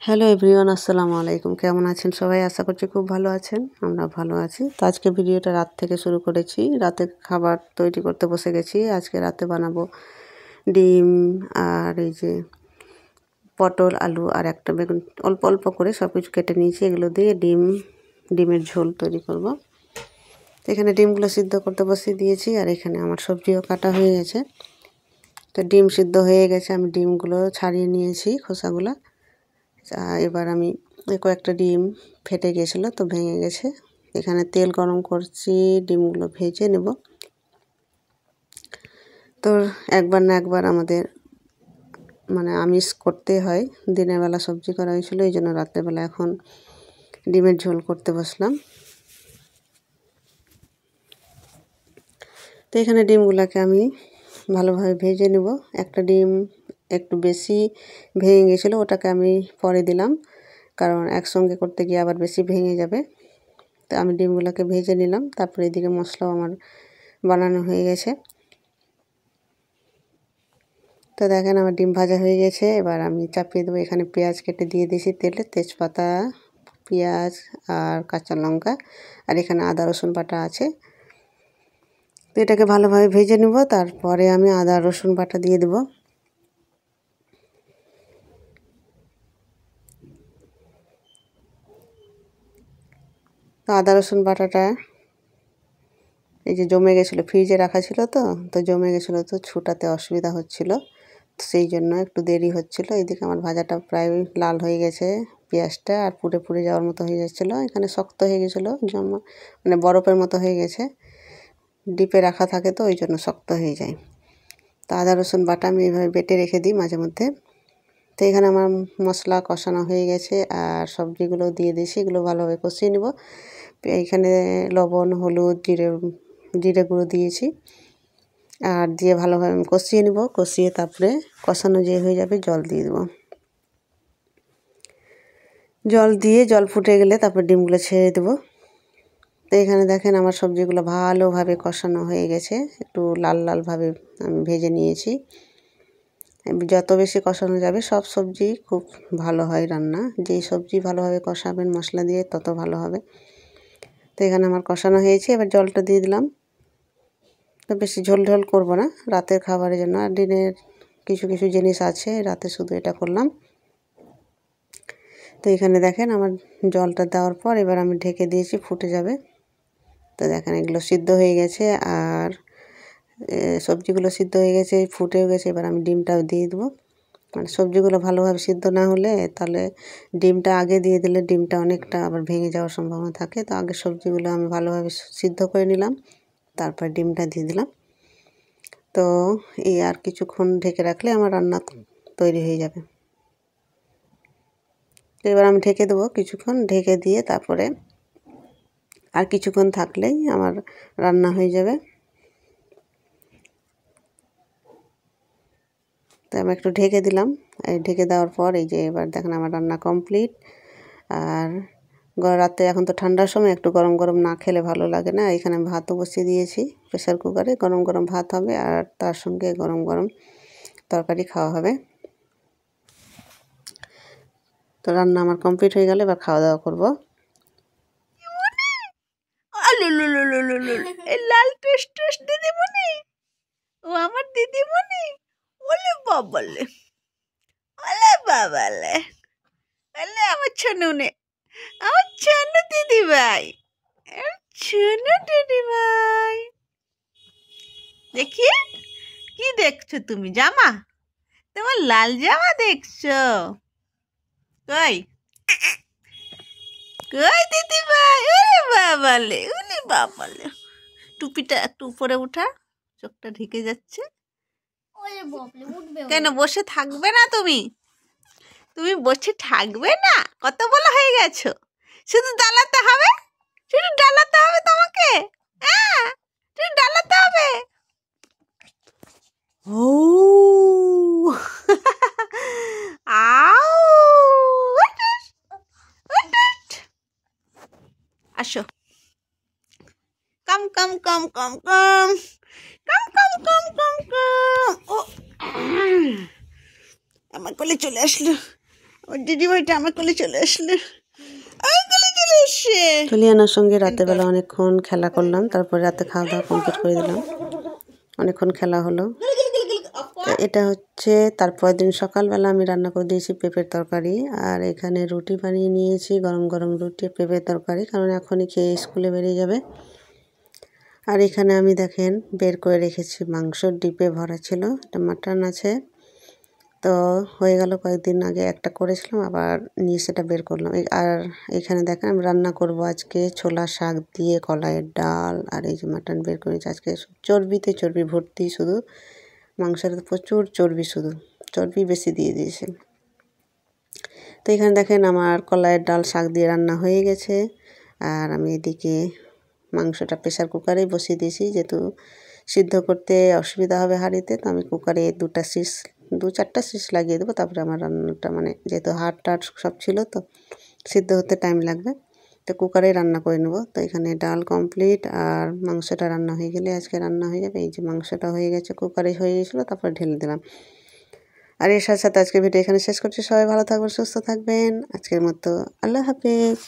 Hello everyone, আসসালামু আলাইকুম। কেমন আছেন সবাই? আশা করছি খুব ভালো আছেন। আমরা ভালো আছি। তো আজকে ভিডিওটা রাত থেকে শুরু করেছি। রাতে খাবার তৈরি করতে বসে গেছি। আজকে রাতে বানাবো ডিম আর এই যে পটল, আলু আর একটা বেগুন, অল্প অল্প করে সব কিছু কেটে নিয়েছি। এগুলো দিয়ে ডিমের ঝোল তৈরি করব। তো এখানে ডিমগুলো সিদ্ধ করতে বসিয়ে দিয়েছি আর এখানে আমার সবজিও কাটা হয়ে গেছে। তো ডিম সিদ্ধ হয়ে গেছে, আমি ডিমগুলো ছাড়িয়ে নিয়েছি খোসাগুলো। এবার আমি কয়েকটা ডিম ফেটে গেছিলো, তো ভেঙে গেছে। এখানে তেল গরম করছি, ডিমগুলো ভেজে নেব। তো একবার না একবার আমাদের আমিষ করতে হয়। দিনের বেলা সবজি করা হয়েছিল, এই জন্য রাত্রেবেলা এখন ডিমের ঝোল করতে বসলাম। তো এখানে ডিমগুলোকে আমি ভালোভাবে ভেজে নেব। একটা ডিম একটু বেশি ভেঙে গেছিলো, ওটাকে আমি পরে দিলাম, কারণ একসঙ্গে করতে গিয়ে আবার বেশি ভেঙে যাবে। তো আমি ডিমগুলোকে ভেজে নিলাম। তারপরে এদিকে মশলাও আমার বানানো হয়ে গেছে। তো দেখেন আমার ডিম ভাজা হয়ে গেছে। এবার আমি চাপিয়ে দেবো। এখানে পেঁয়াজ কেটে দিয়ে দিয়েছি তেলে, তেজপাতা, পেঁয়াজ আর কাঁচা লঙ্কা, আর এখানে আদা রসুন বাটা আছে। তো এটাকে ভালোভাবে ভেজে নেব। তারপরে আমি আদা রসুন বাটা দিয়ে দেব। তো আদা রসুন বাটাটা এই যে জমে গেছিলো, ফ্রিজে রাখা ছিল, তো জমে গেছিলো, তো ছুটাতে অসুবিধা হচ্ছিলো, সেই জন্য একটু দেরি হচ্ছিল। এদিকে আমার ভাজাটা প্রায় লাল হয়ে গেছে, পেঁয়াজটা আর পুড়ে পুড়ে যাওয়ার মতো হয়ে যাচ্ছিলো। এখানে শক্ত হয়ে গেছিলো, বরফের মতো হয়ে গেছে। ডিপে রাখা থাকে তো ওই জন্য শক্ত হয়ে যায়। তো আদা রসুন বাটা আমি এইভাবে বেটে রেখে দিই মাঝে মধ্যে। তো এখানে আমার মশলা কষানো হয়ে গেছে আর সবজিগুলো দিয়ে দিয়েছি, এগুলো ভালোভাবে কষিয়ে নেব। এইখানে লবণ, হলুদ, জিরে গুঁড়ো দিয়েছি আর দিয়ে ভালোভাবে আমি কষিয়ে নেব। কষিয়ে তারপরে কষানো যে হয়ে যাবে জল দিয়ে দেবো। জল ফুটে গেলে তারপর ডিমগুলো ছেড়ে দেবো। তো এখানে দেখেন আমার সবজিগুলো ভালোভাবে কষানো হয়ে গেছে, একটু লাল লালভাবে আমি ভেজে নিয়েছি। যত বেশি কষানো যাবে সব সবজি খুব ভালো হয় রান্না। যেই সবজি ভালোভাবে কষাবেন মশলা দিয়ে তত ভালো হবে। তো এখানে আমার কষানো হয়েছে, এবার জলটা দিয়ে দিলাম। তো বেশি ঝোল ঝোল করবো না, রাতের খাবারের জন্য। আর দিনের কিছু কিছু জিনিস আছে, রাতে শুধু এটা করলাম। তো এখানে দেখেন আমার জলটা দেওয়ার পর এবার আমি ঢেকে দিয়েছি, ফুটে যাবে। তো দেখেন এগুলো সিদ্ধ হয়ে গেছে আর সবজিগুলো সিদ্ধ হয়ে গেছে, ফুটেও গেছে। এবার আমি ডিমটাও দিয়ে দেবো। সবজিগুলো ভালোভাবে সিদ্ধ না হলে তাহলে ডিমটা আগে দিয়ে দিলে ডিমটা অনেকটা আবার ভেঙে যাওয়ার সম্ভাবনা থাকে। তো আগে সবজিগুলো আমি ভালোভাবে সিদ্ধ করে নিলাম, তারপর ডিমটা দিয়ে দিলাম। তো এই আর কিছুক্ষণ ঢেকে রাখলে আমার রান্না তৈরি হয়ে যাবে। তো এবার আমি ঢেকে দেবো কিছুক্ষণ, ঢেকে দিয়ে তারপরে আর কিছুক্ষণ থাকলেই আমার রান্না হয়ে যাবে। তো আমি একটু ঢেকে দিলাম। এই ঢেকে দেওয়ার পর এই যে এবার দেখেন আমার রান্না কমপ্লিট। আর রাতে এখন তো ঠান্ডার সময়, একটু গরম গরম না খেলে ভালো লাগে না। এখানে ভাতও বসিয়ে দিয়েছি প্রেসার কুকারে, গরম গরম ভাত হবে আর তার সঙ্গে গরম গরম তরকারি খাওয়া হবে। তো রান্না আমার কমপ্লিট হয়ে গেলে এবার খাওয়া দাওয়া করবো। লাল টুস টুস দিদিমণি, ও আমার দিদিমণি, ওলে বাবালে, ওলে বাবালে, ওলে আমার ছনুনে, আমার ছনু দিদি ভাই, ছনু দিদি ভাই। দেখি কি দেখছো তুমি? জামা? তোমার লাল জামা দেখছো? কই কই দিদি ভাই? ওলে বাবালে, টুপিটা একটু উপরে উঠা, চোখটা ঢেকে যাচ্ছে। কেন বসে থাকবে না তুমি? তুমি বসে থাকবে না? কত বড় হয়ে গেছো, শুধু ডালাতে হবে, শুধু ডালাতে হবে তোমাকে। হ্যাঁ, শুধু ডালাতে হবে। ও আউ, আসো, কাম কাম কাম কাম কাম কাম কাম কাম কাম কাম। ও আমার কোলে চলে আসলো, ওর দিদিভাইটা আমার কোলে চলে আসলে, আমার কোলে চলে এসছে। তো লিয়ানার সঙ্গে রাতের বেলা অনেকক্ষণ খেলা করলাম, তারপরে রাতে খাওয়া দাওয়া কমপ্লিট করে দিলাম। অনেকক্ষণ খেলা হলো। তো এটা হচ্ছে তারপরের দিন সকালবেলা আমি রান্না করে দিয়েছি পেঁপের তরকারি, আর এখানে রুটি বানিয়ে নিয়েছি, গরম গরম রুটি পেঁপের তরকারি, কারণ এখনই খেয়ে স্কুলে বেরিয়ে যাবে। আর এখানে আমি দেখেন বের করে রেখেছি মাংস, ডিপে ভরা ছিল, এটা মাটন আছে। তো হয়ে গেল, কয়েকদিন আগে একটা করেছিলাম, আবার নিয়ে সেটা বের করলাম। আর এখানে দেখেন আমি রান্না করব আজকে ছোলা শাক দিয়ে কলাইয়ের ডাল, আর এই যে মাটন বের করেছি আজকে। চর্বিতে চর্বি ভর্তি, শুধু মাংসের প্রচুর চর্বি, শুধু চর্বি বেশি দিয়ে দিয়েছে। তো এখানে দেখেন আমার কলাইয়ের ডাল শাক দিয়ে রান্না হয়ে গেছে। আর আমি এদিকে মাংসটা প্রেসার কুকারেই বসিয়ে দিয়েছি, যেহেতু সিদ্ধ করতে অসুবিধা হবে হাঁড়িতে, তো আমি কুকারে দু চারটা সিস লাগিয়ে দেবো। তারপরে আমার রান্নাটা, মানে যেহেতু হাড় টাড় সব ছিল, তো সিদ্ধ হতে টাইম লাগবে, তো কুকারে রান্না করে নেবো। তো এখানে ডাল কমপ্লিট, আর মাংসটা রান্না হয়ে গেলে আজকে রান্না হয়ে যাবে। এই যে মাংসটা হয়ে গেছে, কুকারে হয়ে গেছিলো, তারপরে ঢেলে দিলাম। আর এর সাথে সাথে আজকের ভিডিও এখানে শেষ করছি। সবাই ভালো থাকবেন, সুস্থ থাকবেন। আজকের মতো আল্লাহ হাফেজ।